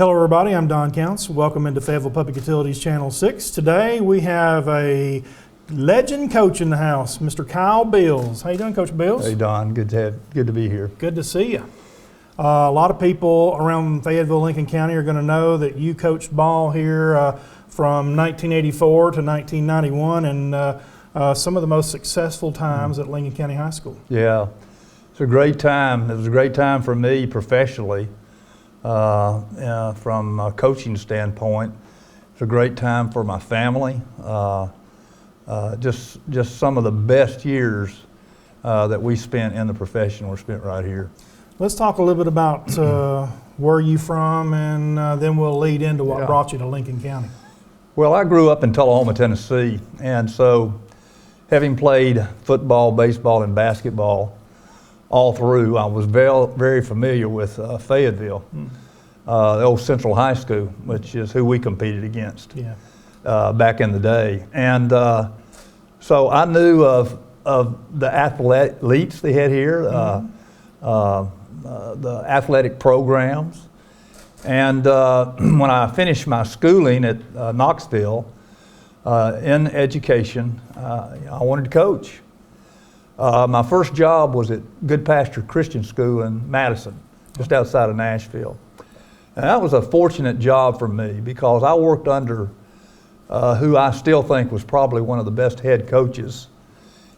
Hello everybody, I'm Don Counts. Welcome into Fayetteville Public Utilities Channel 6. Today we have a legend coach in the house, Mr. Kyle Bills. How you doing, Coach Bills? Hey Don, good to be here. Good to see you. A lot of people around Fayetteville, Lincoln County are going to know that you coached ball here from 1984 to 1991 and some of the most successful times at Lincoln County High School. Yeah, it's a great time. It was a great time for me professionally. From a coaching standpoint, it's a great time for my family. Just some of the best years that we spent in the profession were spent right here. Let's talk a little bit about where you from, and then we'll lead into what brought you to Lincoln County. Well, I grew up in Tullahoma, Tennessee, and so having played football, baseball, and basketball all through, I was very familiar with Fayetteville, the old Central High School, which is who we competed against back in the day. And so I knew of the athletes they had here, the athletic programs. And when I finished my schooling at Knoxville in education, I wanted to coach. My first job was at Good Pasture Christian School in Madison, just outside of Nashville. And that was a fortunate job for me because I worked under who I still think was probably one of the best head coaches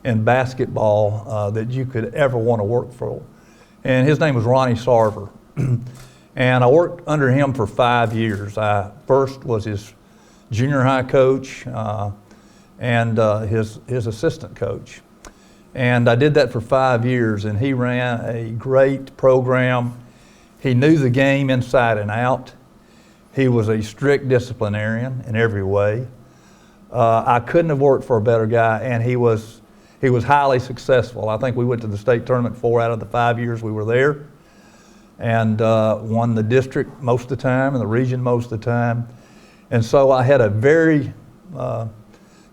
in basketball that you could ever want to work for. And his name was Ronnie Sarver. And I worked under him for 5 years. I first was his junior high coach and his assistant coach. And I did that for 5 years, and he ran a great program. He knew the game inside and out. He was a strict disciplinarian in every way. I couldn't have worked for a better guy, and he was highly successful. I think we went to the state tournament 4 out of the 5 years we were there, and won the district most of the time and the region most of the time. And so I had a very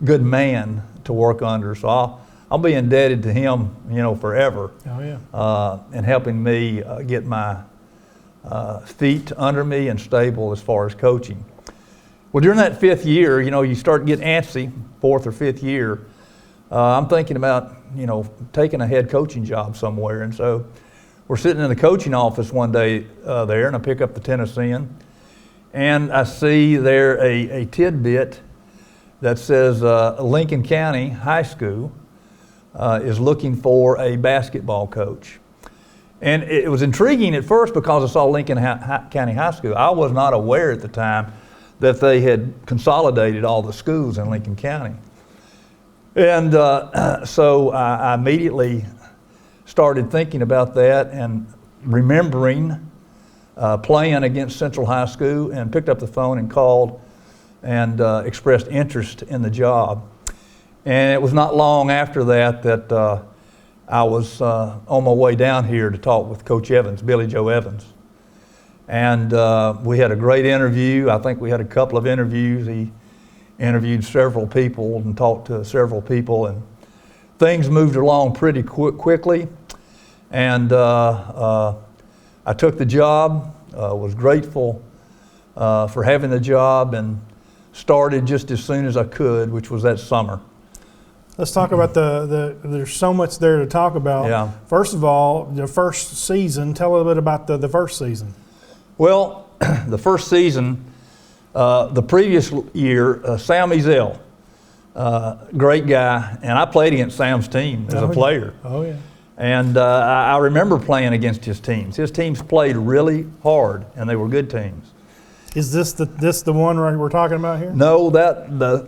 good man to work under. So I'll be indebted to him, forever. Oh yeah. In helping me get my feet under me and stable as far as coaching. Well, during that 5th year, you start getting antsy, 4th or 5th year. I'm thinking about, taking a head coaching job somewhere. And so we're sitting in the coaching office one day there, and I pick up the Tennessean, and I see there a tidbit that says Lincoln County High School is looking for a basketball coach. And it was intriguing at first because I saw Lincoln County High School. I was not aware at the time that they had consolidated all the schools in Lincoln County. And so I immediately started thinking about that and remembering playing against Central High School, and picked up the phone and called and expressed interest in the job. And it was not long after that I was on my way down here to talk with Coach Evans, Billy Joe Evans. And we had a great interview. I think we had a couple of interviews. He interviewed several people and talked to several people, and things moved along pretty quickly. And I took the job, was grateful for having the job, and started just as soon as I could, which was that summer. Let's talk about there's so much there to talk about. Yeah. First of all, the first season, tell a little bit about the first season. Well, the first season, the previous year, Sam Ezel, great guy, and I played against Sam's team as a player. Oh yeah. And I remember playing against his teams. His teams played really hard, and they were good teams. Is this the one we're talking about here? No,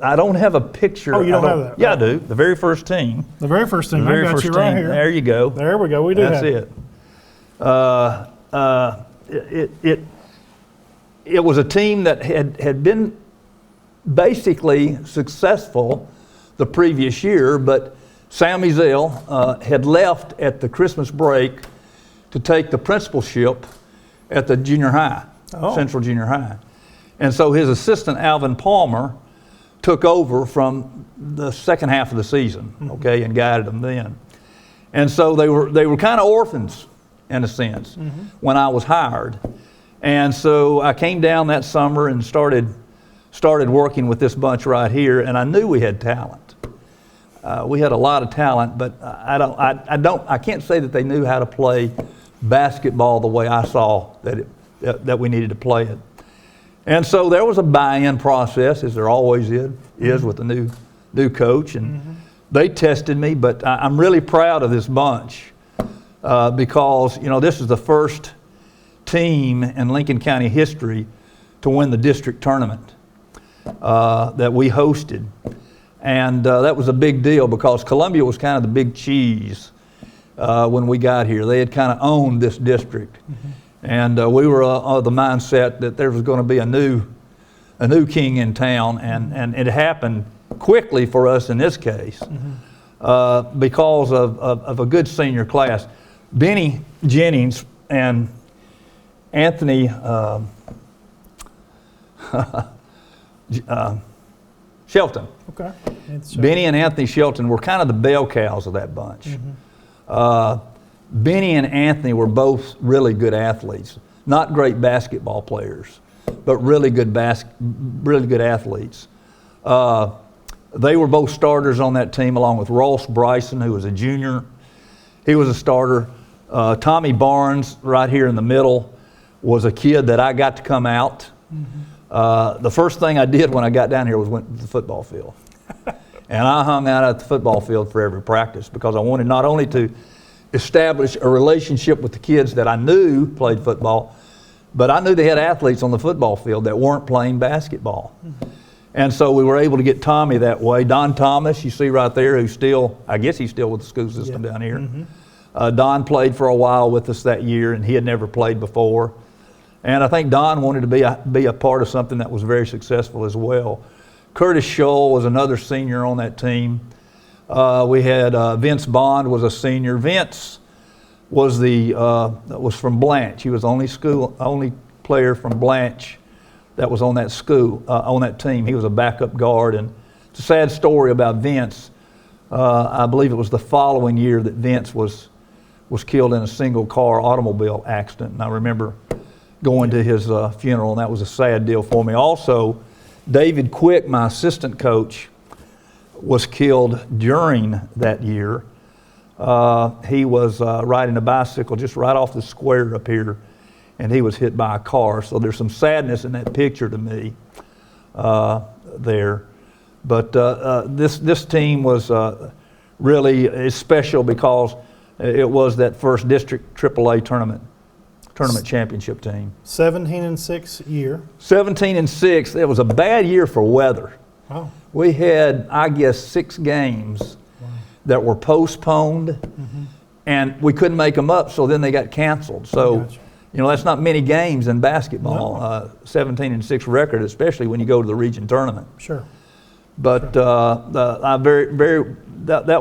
I don't have a picture. Oh, you don't have that? Yeah, I do. The very first team. The very first team. The very I got first you right team. here. There you go. There we go. We do That's have it. It was a team that had been basically successful the previous year, but Sam Ezel had left at the Christmas break to take the principalship at the junior high. Central Junior High. And so his assistant, Alvin Palmer, took over from the second half of the season, and guided them then. And so they were kind of orphans in a sense when I was hired. And so I came down that summer and started working with this bunch right here, and I knew we had talent. We had a lot of talent, but I can't say that they knew how to play basketball the way I saw that we needed to play it. And so there was a buy-in process, as there always is with a new coach, and they tested me. But I'm really proud of this bunch because this is the first team in Lincoln County history to win the district tournament that we hosted. And that was a big deal because Columbia was kind of the big cheese when we got here. They had kind of owned this district. And we were of the mindset that there was going to be a new king in town, and it happened quickly for us in this case because of a good senior class. Benny Jennings and Anthony Shelton. Okay. Benny and Anthony Shelton were kind of the bell cows of that bunch. Benny and Anthony were both really good athletes, not great basketball players, but really good athletes. They were both starters on that team, along with Ross Bryson, who was a junior. He was a starter. Tommy Barnes, right here in the middle, was a kid that I got to come out. The first thing I did when I got down here was went to the football field. And I hung out at the football field for every practice because I wanted not only to establish a relationship with the kids that I knew played football, but I knew they had athletes on the football field that weren't playing basketball. And so we were able to get Tommy that way. Don Thomas, you see right there, who's still, I guess he's still with the school system down here. Don played for a while with us that year, and he had never played before. And I think Don wanted to be a part of something that was very successful as well. Curtis Scholl was another senior on that team. We had Vince Bond was a senior. Vince was from Blanche. He was the only player from Blanche that was on that team. He was a backup guard, and it's a sad story about Vince. I believe it was the following year that Vince was killed in a single car automobile accident, and I remember going to his funeral, and that was a sad deal for me. Also, David Quick, my assistant coach, was killed during that year. He was riding a bicycle just right off the square up here, and he was hit by a car. So there's some sadness in that picture to me there. But this team was really special because it was that first district AAA tournament championship team. 17-6 year. 17-6. It was a bad year for weather. Oh. We had, I guess, 6 games that were postponed, and we couldn't make them up, so then they got canceled. So, that's not many games in basketball. No. 17-6 record, especially when you go to the region tournament. Sure. But that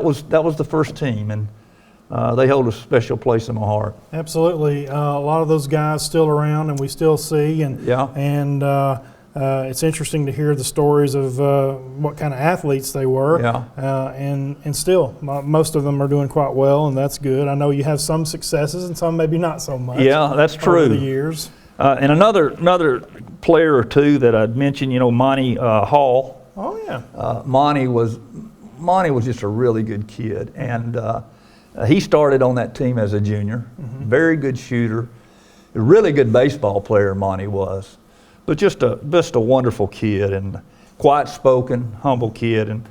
was the first team, and they hold a special place in my heart. Absolutely. A lot of those guys still around, and we still see. And it's interesting to hear the stories of what kind of athletes they were. Yeah. And still, most of them are doing quite well, and that's good. I know you have some successes and some maybe not so much. Yeah, that's true. Over the years. And another player or two that I'd mention, Monty Hall. Oh yeah. Monty was just a really good kid, and he started on that team as a junior. Very good shooter, a really good baseball player. Monty was, but just a wonderful kid and quiet-spoken, humble kid. And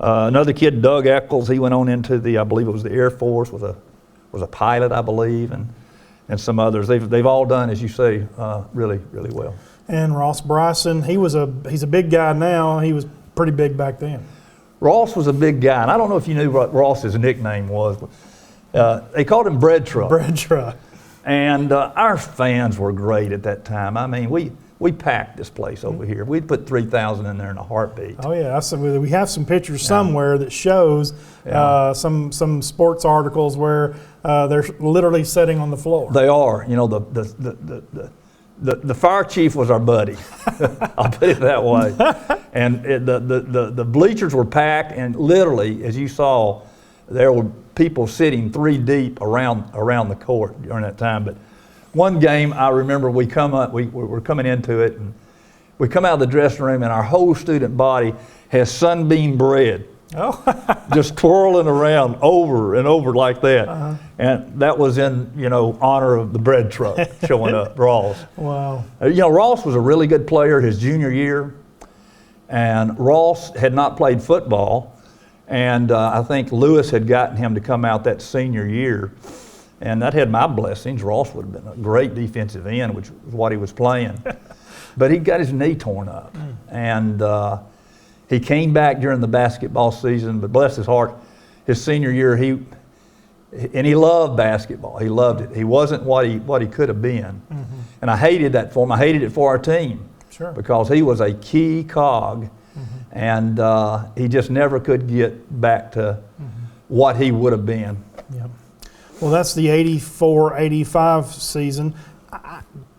another kid, Doug Eccles, he went on into I believe it was the Air Force, was a pilot, I believe, and some others. They've all done, as you say, really, really well. And Ross Bryson, he's a big guy now. He was pretty big back then. Ross was a big guy, and I don't know if you knew what Ross's nickname was, but they called him Bread Truck. Bread Truck. And our fans were great at that time. I mean, we packed this place over here. We'd put 3,000 in there in a heartbeat. Oh yeah, we have some pictures somewhere that shows some sports articles where they're literally sitting on the floor. They are. The fire chief was our buddy. I'll put it that way. And the bleachers were packed, and literally, as you saw, there were people sitting 3 deep around the court during that time. But one game I remember we were coming into it, and we come out of the dressing room, and our whole student body has sunbeam bread. Oh. Just twirling around over and over like that. And that was in, honor of the bread truck showing up, Ross. Wow. Ross was a really good player his junior year, and Ross had not played football, and I think Lewis had gotten him to come out that senior year, and that had my blessings. Ross would have been a great defensive end, which was what he was playing. But he got his knee torn up, and he came back during the basketball season, but bless his heart, his senior year, he loved basketball. He loved it. He wasn't what he could have been. And I hated that for him. I hated it for our team. Sure. Because he was a key cog, and he just never could get back to what he would have been. Yep. Well, that's the 84-85 season.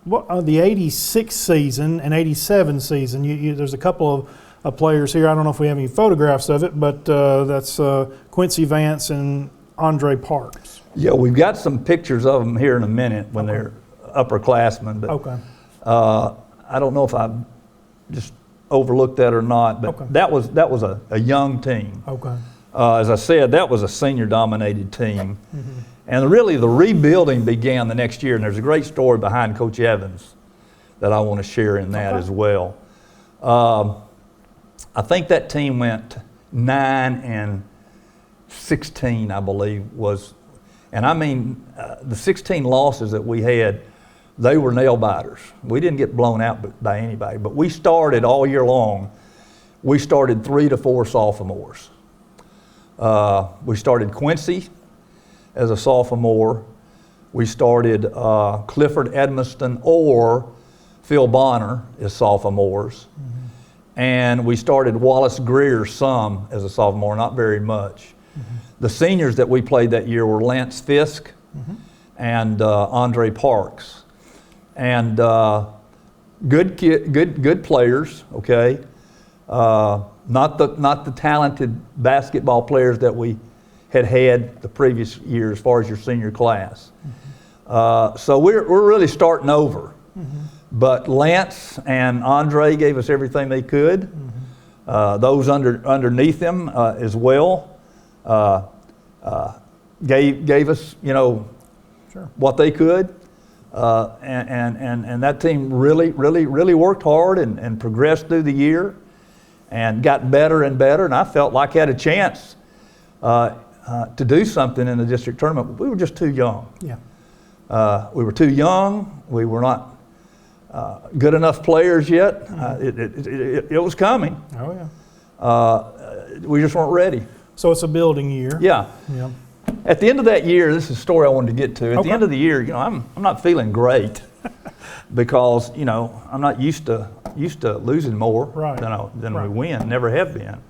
The 86 season and 87 season, there's a couple of players here. I don't know if we have any photographs of it, but that's Quincy Vance and Andre Parks. Yeah, we've got some pictures of them here in a minute when they're upperclassmen. But I don't know if I just overlooked that or not, but that was a young team. Okay. As I said, that was a senior-dominated team. And really the rebuilding began the next year, and there's a great story behind Coach Evans that I want to share in that as well. I think that team went 9-16, I believe, and I mean, the 16 losses that we had, they were nail biters. We didn't get blown out by anybody, but we started all year long. We started 3 to 4 sophomores. We started Quincy as a sophomore. We started Clifford Edmiston or Phil Bonner as sophomores. And we started Wallace Greer some as a sophomore, not very much. The seniors that we played that year were Lance Fisk and Andre Parks. And good players, okay? Not the talented basketball players that we had the previous year as far as your senior class. So we're really starting over. But Lance and Andre gave us everything they could. Those underneath them as well gave us, what they could. And that team really worked hard and progressed through the year and got better and better. And I felt like I had a chance to do something in the district tournament. We were just too young. Yeah. We were too young. We were not good enough players yet. It was coming. Oh yeah. We just weren't ready. So it's a building year. Yeah. Yeah. At the end of that year, this is a story I wanted to get to. At the end of the year, I'm not feeling great because I'm not used to losing more than we win. Never have been.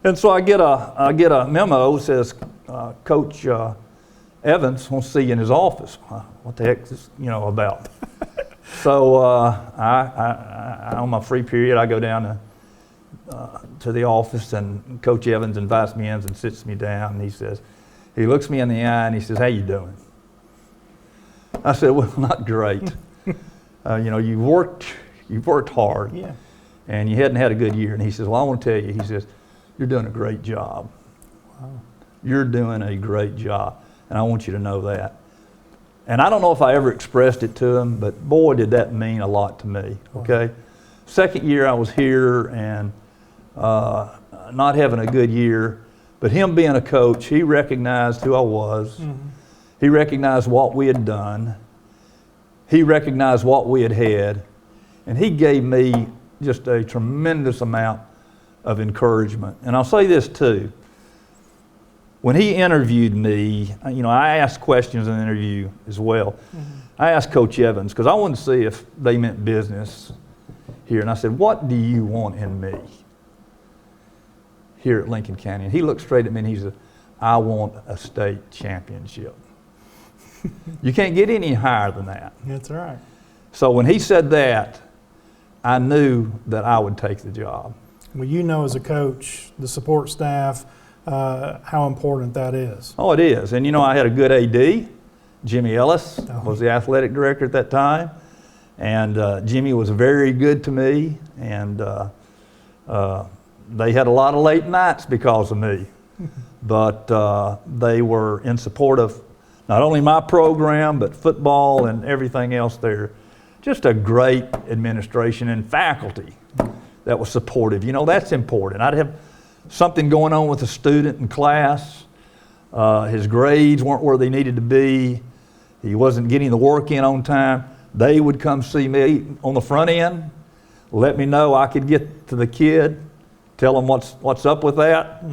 And so I get a memo that says Coach Evans wants to see you in his office. What the heck is this about? So I on my free period, I go down to the office, and Coach Evans invites me in and sits me down, and he looks me in the eye and he says, "How you doing?" I said, "Well, not great. You've worked hard, and you hadn't had a good year." And he says, "Well, I want to tell you," he says, "you're doing a great job. Wow. You're doing a great job, and I want you to know that." And I don't know if I ever expressed it to him, but boy, did that mean a lot to me, okay? Second year I was here and not having a good year, but him being a coach, he recognized who I was. He recognized what we had done. He recognized what we had, and he gave me just a tremendous amount of encouragement. And I'll say this too. When he interviewed me, I asked questions in the interview as well. I asked Coach Evans, because I wanted to see if they meant business here. And I said, "What do you want in me here at Lincoln County?" And he looked straight at me and he said, "I want a state championship." You can't get any higher than that. That's right. So when he said that, I knew that I would take the job. Well, as a coach, the support staff, how important that is. Oh, it is. And I had a good AD. Jimmy Ellis was the athletic director at that time, and Jimmy was very good to me, and they had a lot of late nights because of me, but they were in support of not only my program, but football and everything else there. Just a great administration and faculty that was supportive. You know, that's important. I'd have something going on with a student in class. His grades weren't where they needed to be. He wasn't getting the work in on time. They would come see me on the front end, let me know I could get to the kid, tell him what's up with that,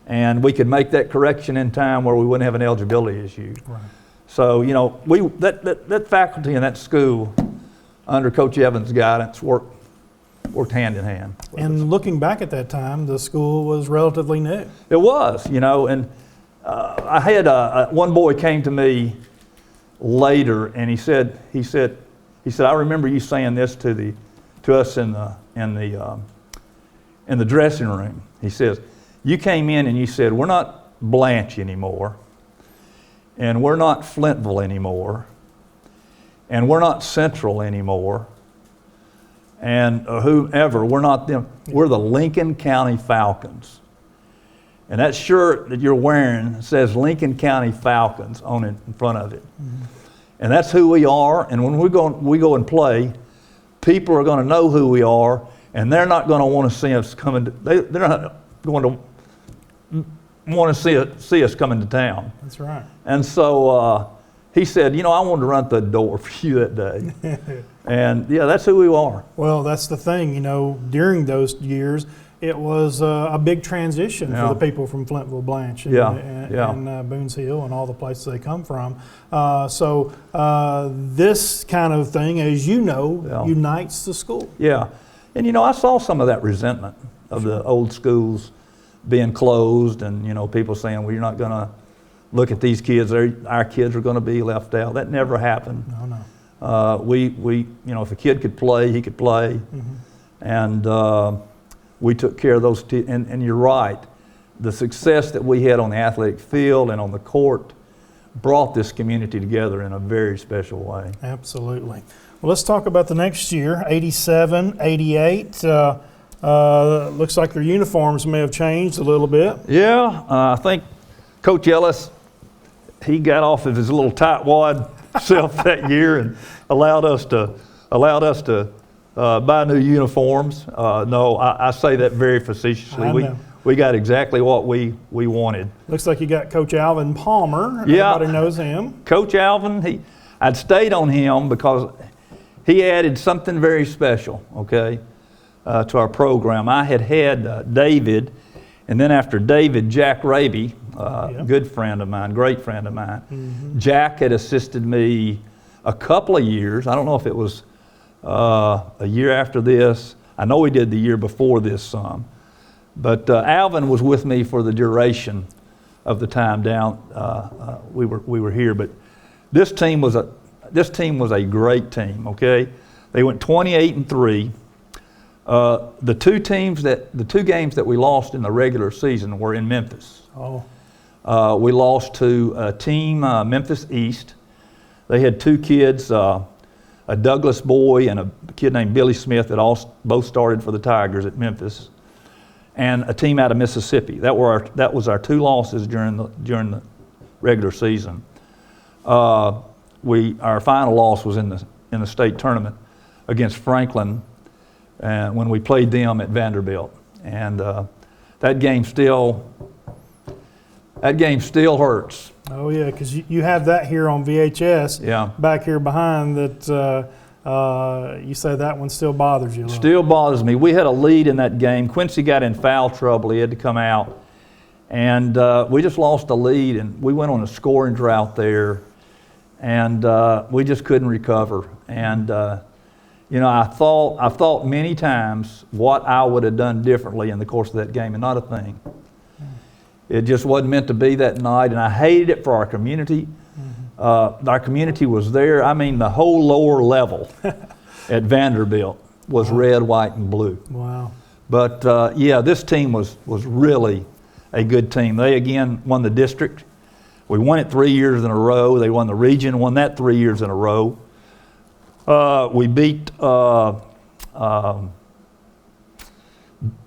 and we could make that correction in time where we wouldn't have an eligibility issue. Right. So, you know, that faculty in that school, under Coach Evans' guidance, worked hand in hand. And looking back at that time, the school was relatively new. It was, you know, and I had one boy came to me later, and he said, I remember you saying this to us in the dressing room. He says, you came in and you said, we're not Blanche anymore, and we're not Fayetteville anymore, and we're not Central anymore, and whomever, we're not them. We're the Lincoln County Falcons. And that shirt that you're wearing says Lincoln County Falcons on it in front of it. And that's who we are, and when we go and play, people are going to know who we are, and they're not going to want to see us coming. They're not going to want to see us coming to town. That's right. And so he said, you know, I wanted to run the door for you that day. And yeah, that's who we are. Well, that's the thing, you know, during those years, it was a big transition for the people from Fayetteville, Blanche, and Boones Hill and all the places they come from. So this kind of thing, as you know, unites the school. Yeah. And, you know, I saw some of that resentment of the old schools being closed, and, you know, people saying, well, you're not going to look at these kids. Our kids are going to be left out. That never happened. No. We you know, if a kid could play, he could play. And we took care of those, and you're right. The success that we had on the athletic field and on the court brought this community together in a very special way. Absolutely. Well, let's talk about the next year, 87, 88. Looks like their uniforms may have changed a little bit. Yeah, I think Coach Ellis, he got off of his little tightwad self that year and allowed us to buy new uniforms. No, I say that very facetiously. We got exactly what we wanted. Looks like you got Coach Alvin Palmer. Everybody knows him. Coach Alvin, I'd stayed on him because he added something very special, okay, to our program. I had David, and then after David, Jack Raby, good friend of mine, great friend of mine. Jack had assisted me a couple of years. I don't know if it was a year after this. I know he did the year before this some. But Alvin was with me for the duration of the time down. We were here. But this team was a great team. Okay, they went 28-3. The two games that we lost in the regular season were in Memphis. We lost to a team, Memphis East. They had two kids, a Douglas boy and a kid named Billy Smith that both started for the Tigers at Memphis, and a team out of Mississippi. That was our two losses during the regular season. Our final loss was in the state tournament against Franklin, and when we played them at Vanderbilt, and that game still hurts. Oh yeah, because you have that here on VHS. Yeah. Back here behind that. You say that one still bothers you a little. Still bothers me. We had a lead in that game. Quincy got in foul trouble. He had to come out. And we just lost the lead, and we went on a scoring drought there, and we just couldn't recover. And you know, I thought many times what I would have done differently in the course of that game, and not a thing. It just wasn't meant to be that night, and I hated it for our community. Our community was there. I mean, the whole lower level at Vanderbilt was red, white, and blue. Wow. But yeah, this team was really a good team. They again won the district We won it 3 years in a row. They won the region, won that 3 years in a row. We beat, that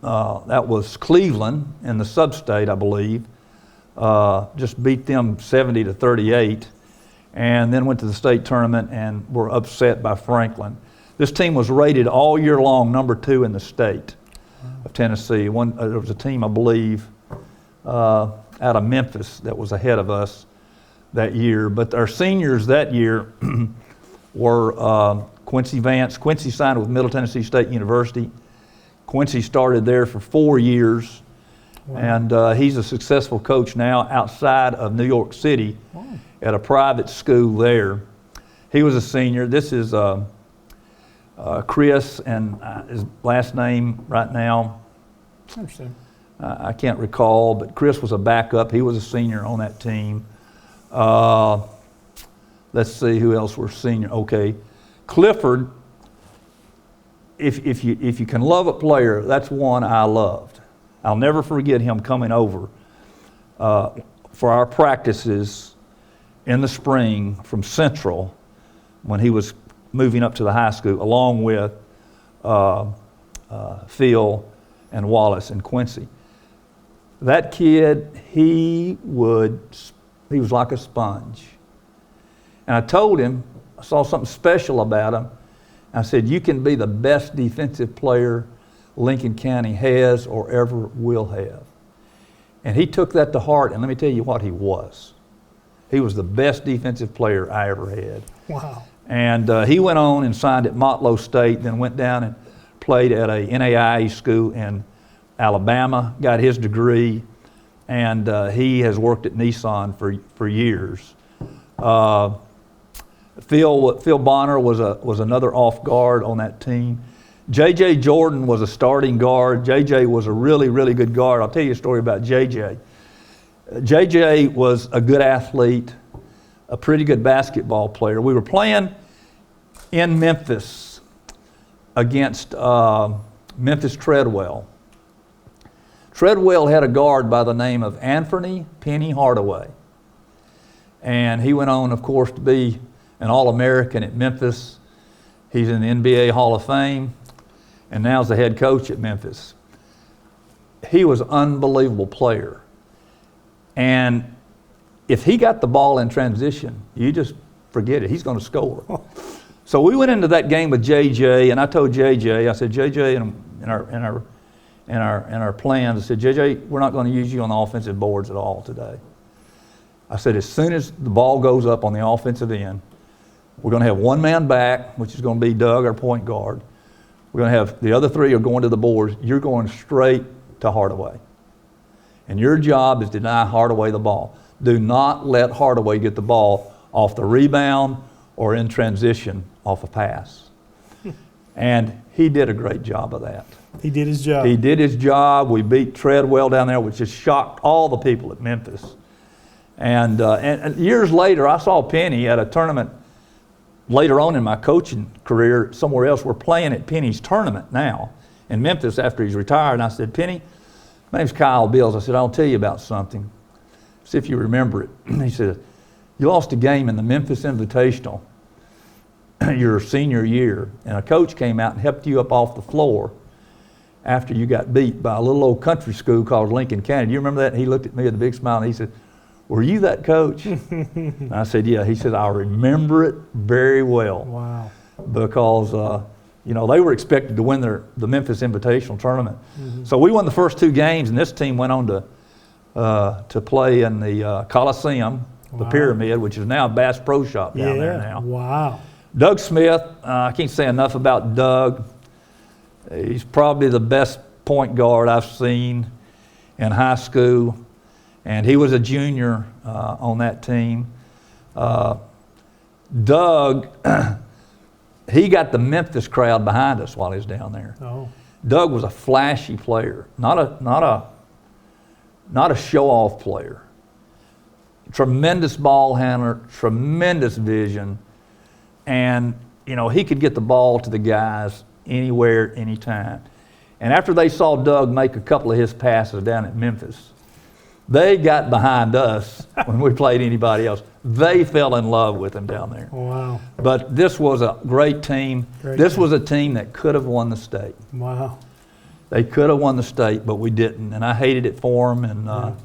was Cleveland in the sub-state, I believe. Just beat them 70-38, and then went to the state tournament and were upset by Franklin. This team was rated all year long number 2 in the state of Tennessee. There was a team, I believe, out of Memphis that was ahead of us that year. But our seniors that year were Quincy Vance. Quincy signed with Middle Tennessee State University. Quincy started there for 4 years. Wow. And he's a successful coach now outside of New York City at a private school there. He was a senior. This is Chris, and his last name right now, I can't recall, but Chris was a backup. He was a senior on that team. Let's see who else were senior. Okay, Clifford. If you can love a player, that's one I loved. I'll never forget him coming over for our practices in the spring from Central when he was moving up to the high school, along with Phil and Wallace and Quincy. That kid, he was like a sponge. And I told him, I saw something special about him. I said, you can be the best defensive player Lincoln County has or ever will have. And he took that to heart, and let me tell you what he was. He was the best defensive player I ever had. Wow. And he went on and signed at Motlow State, then went down and played at a NAIA school in Alabama, got his degree, and he has worked at Nissan for years. Phil Bonner was another off guard on that team. J.J. Jordan was a starting guard. J.J. was a really, really good guard. I'll tell you a story about J.J. J.J. was a good athlete, a pretty good basketball player. We were playing in Memphis against Memphis Treadwell. Treadwell had a guard by the name of Anthony Penny Hardaway. And he went on, of course, to be an All-American at Memphis. He's in the NBA Hall of Fame, and now is the head coach at Memphis. He was an unbelievable player. And if he got the ball in transition, you just forget it. He's going to score. So we went into that game with JJ, and I told JJ, I said, JJ, in our plans, I said, JJ, we're not going to use you on the offensive boards at all today. I said, as soon as the ball goes up on the offensive end, we're going to have one man back, which is going to be Doug, our point guard. We're going to have the other three are going to the boards. You're going straight to Hardaway. And your job is to deny Hardaway the ball. Do not let Hardaway get the ball off the rebound or in transition off a pass. And he did a great job of that. He did his job. He did his job. We beat Treadwell down there, which just shocked all the people at Memphis. And years later, I saw Penny at a tournament later on in my coaching career somewhere else. We're playing at Penny's tournament now in Memphis after he's retired. And I said, Penny, my name's Kyle Bills. I said, I'll tell you about something. See if you remember it. He said, you lost a game in the Memphis Invitational your senior year, and a coach came out and helped you up off the floor after you got beat by a little old country school called Lincoln County. Do you remember that? And he looked at me with a big smile and he said, were you that coach? And I said, yeah. He said, I remember it very well. Wow. Because, they were expected to win the Memphis Invitational tournament. Mm-hmm. So we won the first 2 games, and this team went on to play in the Coliseum, the Pyramid, which is now Bass Pro Shop down there now. Wow. Doug Smith, I can't say enough about Doug. He's probably the best point guard I've seen in high school. And he was a junior on that team. Doug, he got the Memphis crowd behind us while he was down there. Oh. Doug was a flashy player, not a show-off player. Tremendous ball handler, tremendous vision, and he could get the ball to the guys anywhere, anytime. And after they saw Doug make a couple of his passes down at Memphis, They got behind us when we played anybody else. They fell in love with them down there. Wow. But this was a great team. This was a team that could have won the state. Wow. They could have won the state, but we didn't. And I hated it for them. And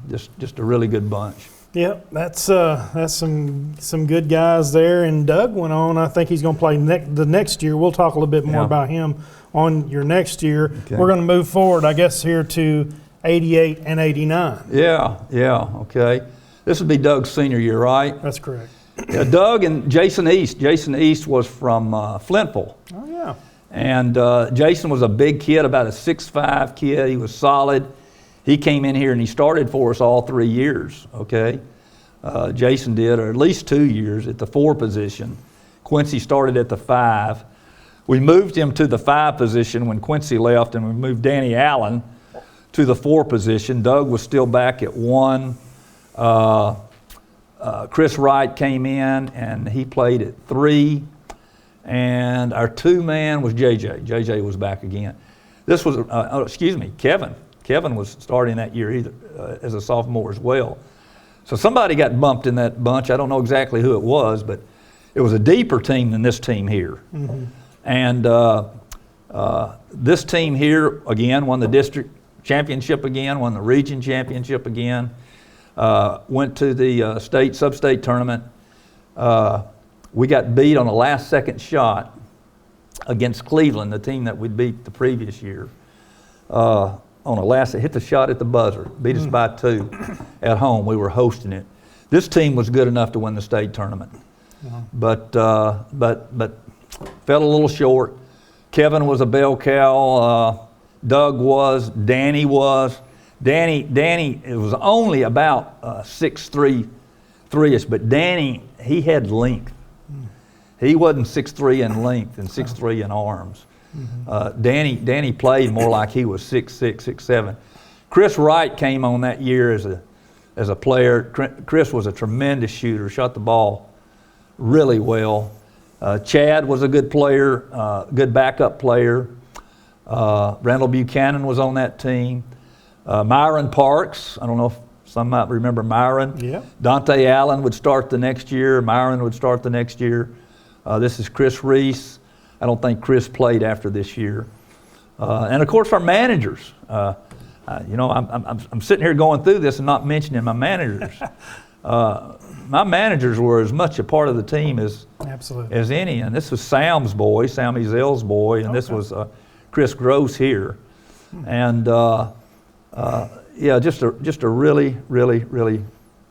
just a really good bunch. Yep, that's some good guys there. And Doug went on. I think he's going to play the next year. We'll talk a little bit more about him on your next year. Okay. We're going to move forward, I guess, here to 88 and 89. Yeah, okay. This would be Doug's senior year, right? That's correct. Yeah, Doug and Jason East. Jason East was from Flintville. Oh, yeah. And Jason was a big kid, about a 6'5" kid. He was solid. He came in here and he started for us all 3 years, okay? Jason did, or at least 2 years at the 4 position. Quincy started at the 5. We moved him to the 5 position when Quincy left, and we moved Danny Allen to the 4 position. Doug was still back at 1. Chris Wright came in and he played at 3. And our 2-man was JJ. JJ was back again. This was, Kevin. Kevin was starting that year either as a sophomore as well. So somebody got bumped in that bunch. I don't know exactly who it was, but it was a deeper team than this team here. Mm-hmm. And this team here, again, won the district championship again, won the region championship again, went to the sub-state tournament. We got beat on a last-second shot against Cleveland, the team that we beat the previous year. Hit the shot at the buzzer, beat us by 2 at home. We were hosting it. This team was good enough to win the state tournament, but fell a little short. Kevin was a bell cow. Doug was. Danny was. Danny, it was only about 6'3", 3-ish, but Danny, he had length. He wasn't 6'3" in length and 6'3" in arms. Mm-hmm. Danny played more like he was 6'6", 6'7". Chris Wright came on that year as a player. Chris was a tremendous shooter, shot the ball really well. Chad was a good player, good backup player. Randall Buchanan was on that team. Myron Parks, I don't know if some might remember Myron. Yeah. Dante Allen would start the next year. Myron would start the next year. This is Chris Reese. I don't think Chris played after this year. And of course our managers. I'm sitting here going through this and not mentioning my managers. My managers were as much a part of the team as any. And this was Sam's boy, Sammy Zell's boy, and this was Chris Gross here. And just a really, really, really,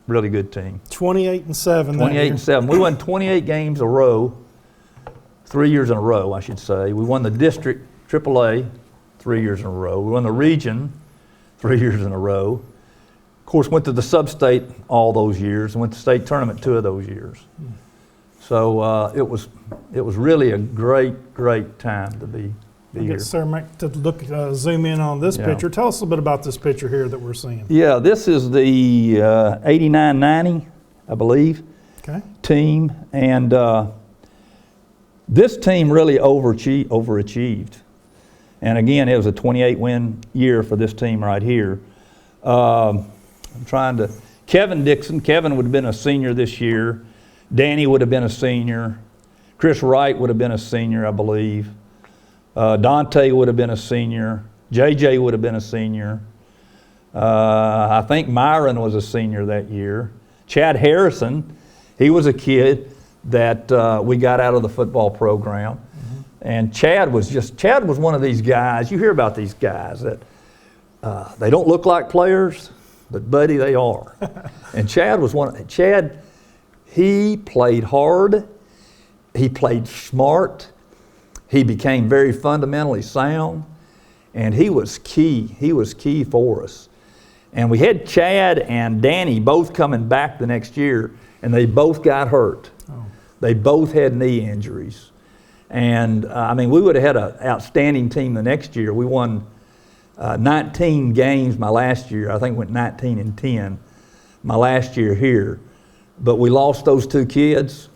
really good team. 28-7. 28-7. We won 28 games a row. 3 years in a row, I should say. We won the district AAA 3 years in a row. We won the region 3 years in a row. Of course, went to the sub-state all those years and went to state tournament 2 of those years. So it was really a great time to be here. Sir, Mike, to zoom in on this picture. Tell us a little bit about this picture here that we're seeing. Yeah, this is the 89-90, I believe, team. And this team really overachieved. And again, it was a 28-win year for this team right here. Kevin Dixon, Kevin would have been a senior this year. Danny would have been a senior. Chris Wright would have been a senior, I believe. Dante would have been a senior. JJ would have been a senior. I think Myron was a senior that year. Chad Harrison, he was a kid that we got out of the football program. Mm-hmm. And Chad was one of these guys, you hear about these guys that they don't look like players, but buddy, they are. And Chad was Chad, he played hard, he played smart, he became very fundamentally sound, and he was key for us. And we had Chad and Danny both coming back the next year, and they both got hurt. Oh. They both had knee injuries. And we would have had an outstanding team the next year. We won 19 games my last year. I think went 19-10 my last year here. But we lost those 2 kids,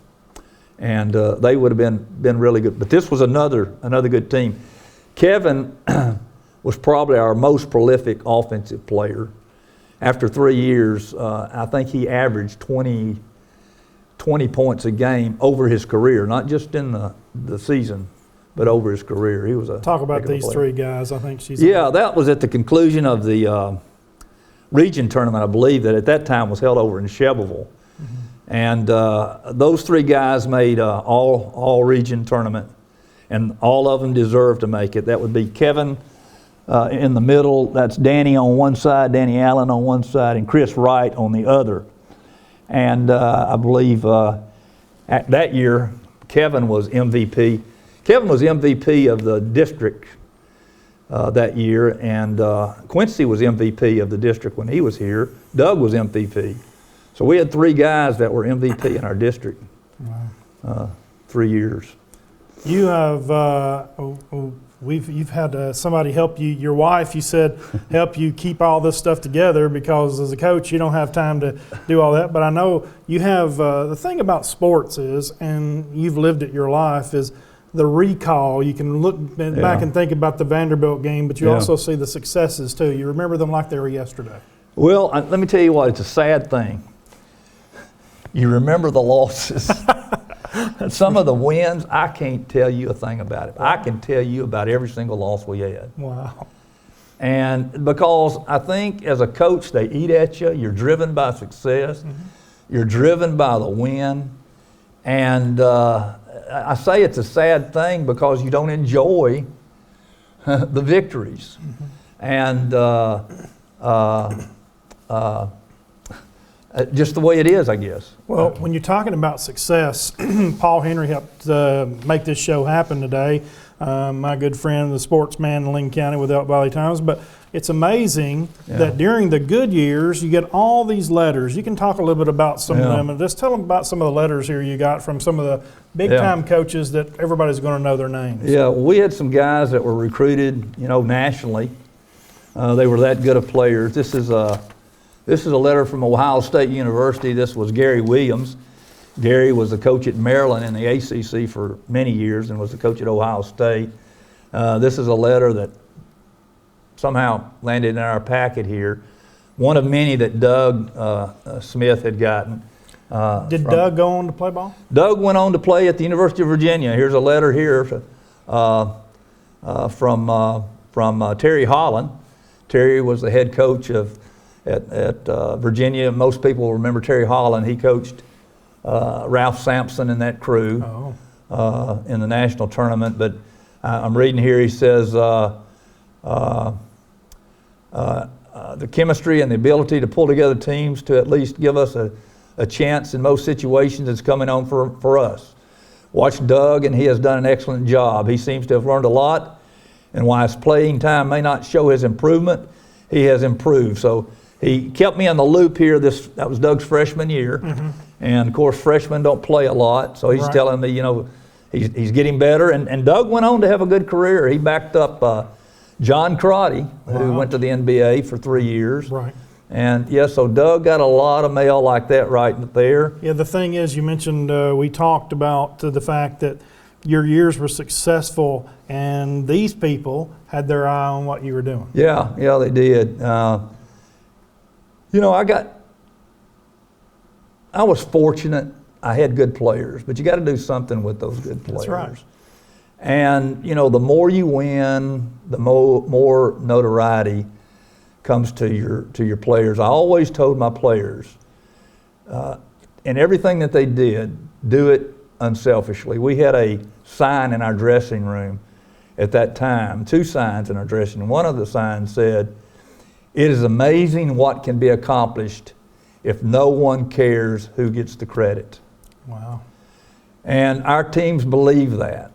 and they would have been really good. But this was another good team. Kevin was probably our most prolific offensive player. After 3 years, I think he averaged 20 points a game over his career, not just in the season, but over his career. He was a Talk about these player. three guys. I think she's. Yeah, that was at the conclusion of the region tournament, I believe, that at that time was held over in Fayetteville. And those three guys made all region tournament, and all of them deserved to make it. That would be Kevin in the middle. That's Danny on one side, Danny Allen on one side, and Chris Wright on the other. And I believe that year, Kevin was MVP. Kevin was MVP of the district that year, and Quincy was MVP of the district when he was here. Doug was MVP. So we had three guys that were MVP in our district. Wow. 3 years. You have you've had somebody help you. Your wife, you said, help you keep all this stuff together, because as a coach you don't have time to do all that. But I know you have the thing about sports is, and you've lived it your life, is the recall. You can look back and think about the Vanderbilt game, but you also see the successes too. You remember them like they were yesterday. Well, let me tell you what, it's a sad thing. You remember the losses. Some of the wins, I can't tell you a thing about it. I can tell you about every single loss we had. Wow. And because I think as a coach, they eat at you. You're driven by success. Mm-hmm. You're driven by the win. And I say it's a sad thing because you don't enjoy the victories. Mm-hmm. And just the way it is, I guess. Well, when you're talking about success, Paul Henry helped make this show happen today. My good friend, the sportsman in Lincoln County with the Elk Valley Times. But it's amazing that during the good years, you get all these letters. You can talk a little bit about some of them, and just tell them about some of the letters here you got from some of the big-time coaches that everybody's going to know their names. Yeah, we had some guys that were recruited, nationally. They were that good of players. This is a letter from Ohio State University. This was Gary Williams. Gary was the coach at Maryland in the ACC for many years and was the coach at Ohio State. This is a letter that somehow landed in our packet here. One of many that Doug Smith had gotten. Did Doug go on to play ball? Doug went on to play at the University of Virginia. Here's a letter here from Terry Holland. Terry was the head coach at Virginia. Most people remember Terry Holland. He coached Ralph Sampson and that crew in the national tournament. But I'm reading here, he says, the chemistry and the ability to pull together teams to at least give us a chance in most situations is coming on for us. Watch Doug, and he has done an excellent job. He seems to have learned a lot, and while his playing time may not show his improvement, he has improved. So he kept me on the loop here. That was Doug's freshman year, and of course freshmen don't play a lot. So he's telling me, he's getting better. And Doug went on to have a good career. He backed up John Crotty, who went to the NBA for 3 years. Right. And so Doug got a lot of mail like that right there. Yeah, the thing is, you mentioned we talked about the fact that your years were successful, and these people had their eye on what you were doing. Yeah, they did. I was fortunate. I had good players, but you got to do something with those good players. That's right. And the more you win, the more notoriety comes to your players. I always told my players, in everything that they did, do it unselfishly. We had a sign in our dressing room at that time, 2 signs in our dressing room. One of the signs said, "It is amazing what can be accomplished if no one cares who gets the credit." Wow. And our teams believe that.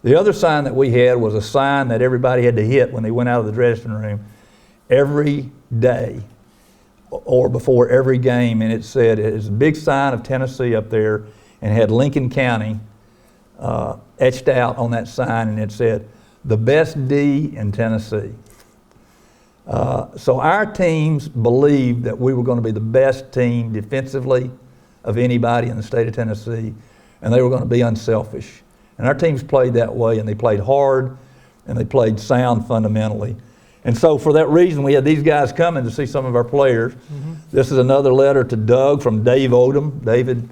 The other sign that we had was a sign that everybody had to hit when they went out of the dressing room every day or before every game, and it said, it is a big sign of Tennessee up there, and had Lincoln County etched out on that sign, and it said, "The best D in Tennessee." So our teams believed that we were going to be the best team defensively of anybody in the state of Tennessee, and they were going to be unselfish. And our teams played that way, and they played hard. and they played sound fundamentally. And so for that reason, we had these guys coming to see some of our players. This is another letter to Doug from Dave Odom. David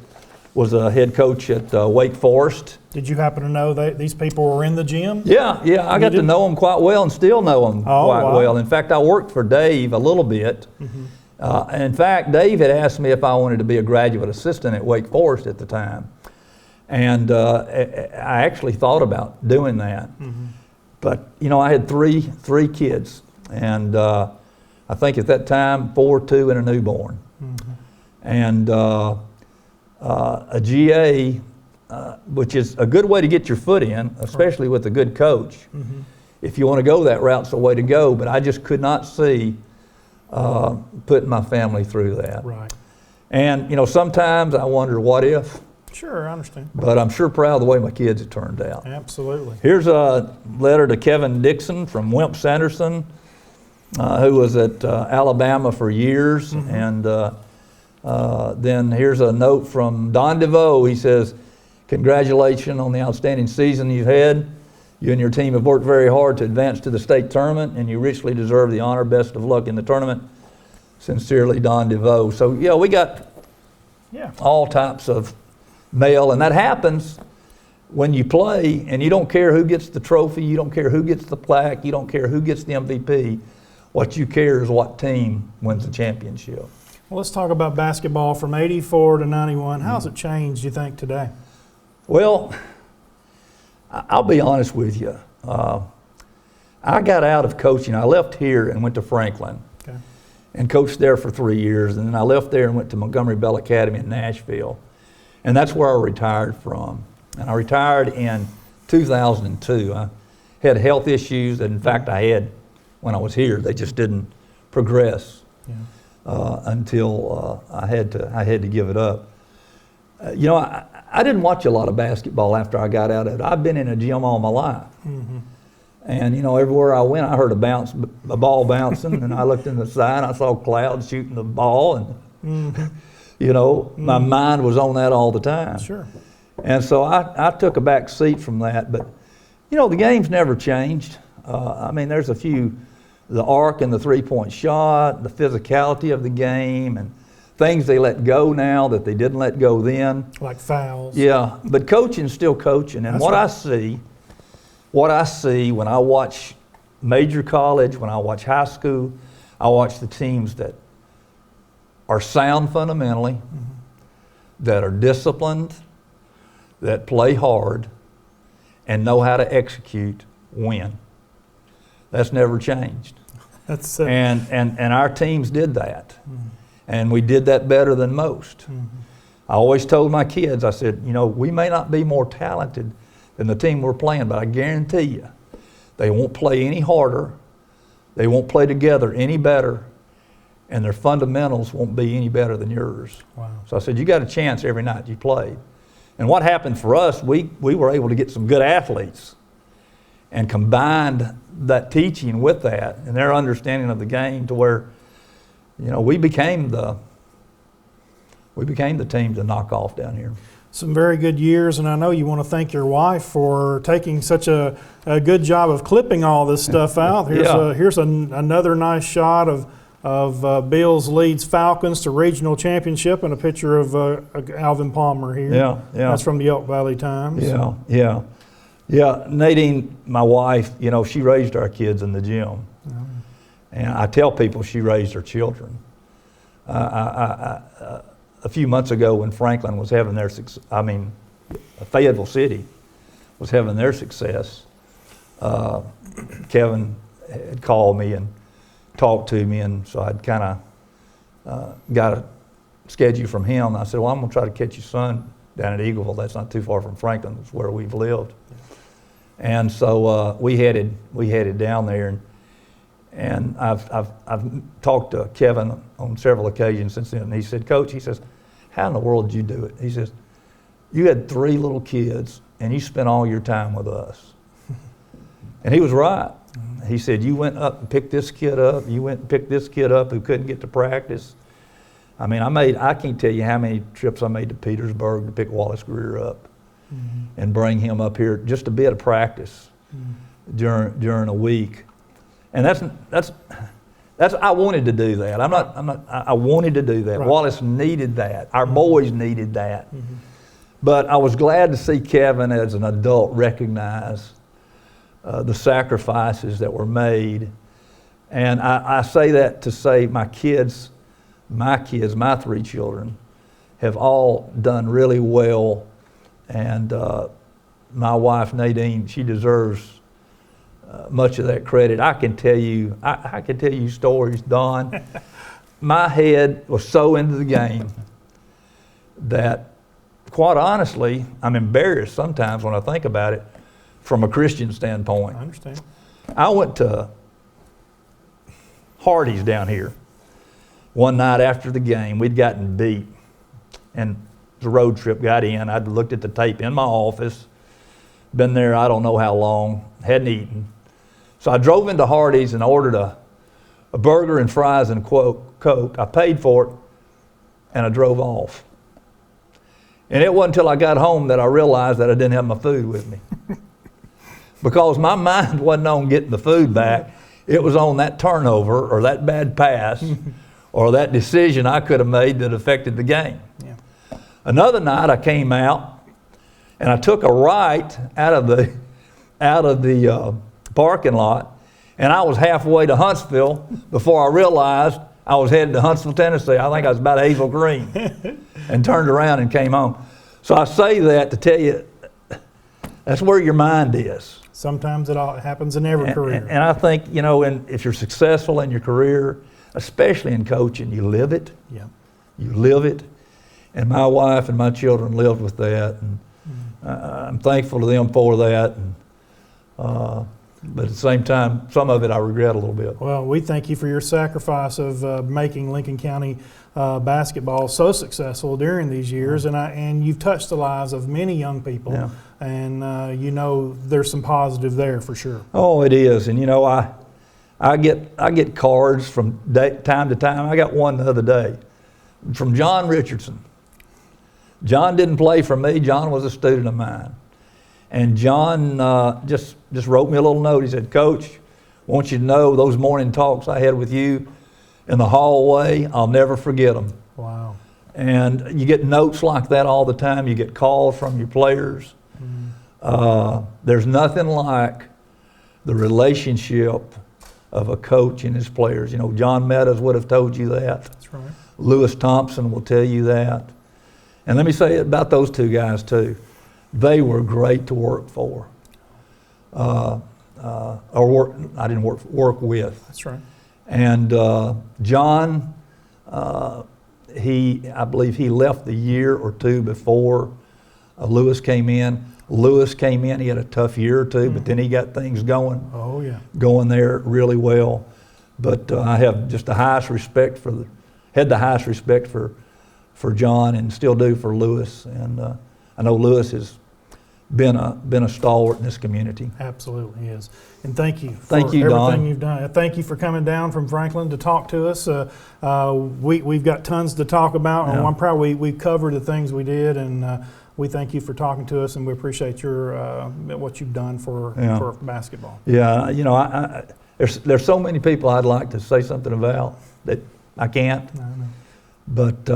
was a head coach at Wake Forest. Did you happen to know that these people were in the gym? Yeah, I got to know them quite well and still know them quite well. In fact, I worked for Dave a little bit. In fact, Dave had asked me if I wanted to be a graduate assistant at Wake Forest at the time. And I actually thought about doing that. But, you know, I had three kids. And I think at that time, 4, 2, and a newborn. And a GA, which is a good way to get your foot in, especially with a good coach. If you want to go that route, it's the way to go. But I just could not see putting my family through that. Right. And, you know, sometimes I wonder, what if? Sure, I understand. But I'm sure proud of the way my kids have turned out. Absolutely. Here's a letter to Kevin Dixon from Wimp Sanderson, who was at Alabama for years. And then here's a note from Don DeVoe. He says, congratulations on the outstanding season you've had. You and your team have worked very hard to advance to the state tournament, and you richly deserve the honor. Best of luck in the tournament. Sincerely, Don DeVoe. So, yeah, we got all types of mail, and that happens when you play, and you don't care who gets the trophy, you don't care who gets the plaque, you don't care who gets the MVP. What you care is what team wins the championship. Well, let's talk about basketball from 84 to 91. How's it changed, you think, today? Well, I'll be honest with you. I got out of coaching. I left here and went to Franklin and coached there for 3 years. And then I left there and went to Montgomery Bell Academy in Nashville. And that's where I retired from. And I retired in 2002. I had health issues that, in fact, I had when I was here. They just didn't progress until I had to give it up. You know, I didn't watch a lot of basketball after I got out of it. I've been in a gym all my life. And, you know, everywhere I went, I heard a ball bouncing, and I looked in the side, and I saw clouds shooting the ball, and, you know, my mind was on that all the time. Sure. And so I took a back seat from that. But, you know, the game's never changed. I mean, there's a few, the arc and the three-point shot, the physicality of the game, and things they let go now that they didn't let go then. Like fouls. Yeah, but coaching's still coaching. And what I see when I watch major college, when I watch high school, I watch the teams that are sound fundamentally, that are disciplined, that play hard, and know how to execute, win. That's never changed. That's and our teams did that. And we did that better than most. I always told my kids, I said, you know, we may not be more talented than the team we're playing, but I guarantee you, they won't play any harder, they won't play together any better, and their fundamentals won't be any better than yours. Wow. So I said, you got a chance every night you played. And what happened for us, we were able to get some good athletes and combined that teaching with that and their understanding of the game to where, you know, we became the team to knock off down here. Some very good years, and I know you want to thank your wife for taking such a good job of clipping all this stuff out. Here's another nice shot of Bills leads Falcons to regional championship, and a picture of Alvin Palmer here. Yeah. That's from the Elk Valley Times. Yeah. Nadine, my wife, you know, she raised our kids in the gym. And I tell people she raised her children. A few months ago when Franklin was having their success, Fayetteville City was having their success, Kevin had called me and talked to me, and so I'd kind of got a schedule from him. I said, well, I'm going to try to catch your son down at Eagleville. That's not too far from Franklin. It's where we've lived. And so we headed down there, and I've talked to Kevin on several occasions since then. And he said, Coach, he says, how in the world did you do it? He says, you had 3 little kids, and you spent all your time with us. And he was right. He said, you went up and picked this kid up. You went and picked this kid up who couldn't get to practice. I mean, I can't tell you how many trips I made to Petersburg to pick Wallace Greer up and bring him up here just to be at a practice. during a week, and that's I wanted to do that. I wanted to do that. Right. Wallace needed that. Our boys needed that. Mm-hmm. But I was glad to see Kevin as an adult recognize the sacrifices that were made. And I say that to say my three children, have all done really well. And my wife, Nadine, she deserves much of that credit. I can tell you stories, Don. My head was so into the game that, quite honestly, I'm embarrassed sometimes when I think about it from a Christian standpoint. I understand. I went to Hardee's down here one night after the game. We'd gotten beat, and the road trip got in. I'd looked at the tape in my office, been there I don't know how long, hadn't eaten. So I drove into Hardee's and ordered a burger and fries and Coke. I paid for it, and I drove off. And it wasn't until I got home that I realized that I didn't have my food with me. Because my mind wasn't on getting the food back. It was on that turnover or that bad pass or that decision I could have made that affected the game. Yeah. Another night I came out and I took a right out of the parking lot, and I was halfway to Huntsville before I realized I was headed to Huntsville, Tennessee. I think I was about Hazel Green, and turned around and came home. So I say that to tell you, that's where your mind is. Sometimes it all happens in every career. And I think, if you're successful in your career, especially in coaching, you live it. Yeah. You live it. And my wife and my children lived with that. And I'm thankful to them for that. And, but at the same time, some of it I regret a little bit. Well, we thank you for your sacrifice of making Lincoln County basketball so successful during these years, and you've touched the lives of many young people, Yeah. and there's some positive there for sure. Oh, it is, and I get cards from time to time. I got one the other day from John Richardson. John didn't play for me. John was a student of mine. And John just wrote me a little note. He said, "Coach, I want you to know those morning talks I had with you in the hallway, I'll never forget them." Wow. And you get notes like that all the time. You get calls from your players. There's nothing like the relationship of a coach and his players. John Meadows would have told you that. That's right. Lewis Thompson will tell you that. And let me say about those two guys too. They were great to work for, I didn't work with. That's right. And John, I believe he left the year or two before Lewis came in. Lewis came in, he had a tough year or two, but then he got things going. Oh yeah. Going there really well. But I have just the highest respect for John, and still do for Lewis. And I know Lewis has been a stalwart in this community. Absolutely is. And thank you for Thank you, everything Don. you've done. Thank you for coming down from Franklin to talk to us. We've got tons to talk about, and Yeah. I'm proud we covered the things we did, and we thank you for talking to us, and we appreciate your what you've done for basketball. Yeah, there's so many people I'd like to say something about that I can't. I know. But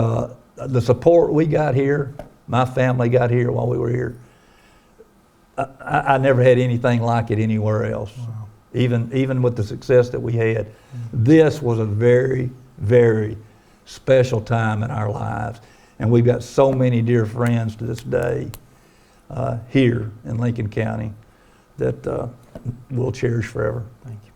the support we got here, my family got here while we were here, I never had anything like it anywhere else. Wow. Even with the success that we had. This was a very, very special time in our lives. And we've got so many dear friends to this day here in Lincoln County that we'll cherish forever. Thank you.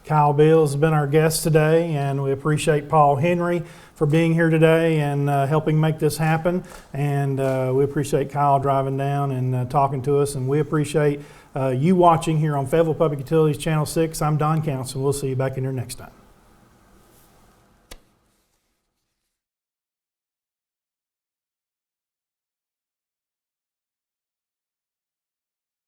Kyle Beals has been our guest today, and we appreciate Paul Henry for being here today and helping make this happen. And we appreciate Kyle driving down and talking to us, and we appreciate you watching here on Fayetteville Public Utilities Channel 6. I'm Don Council. We'll see you back in here next time.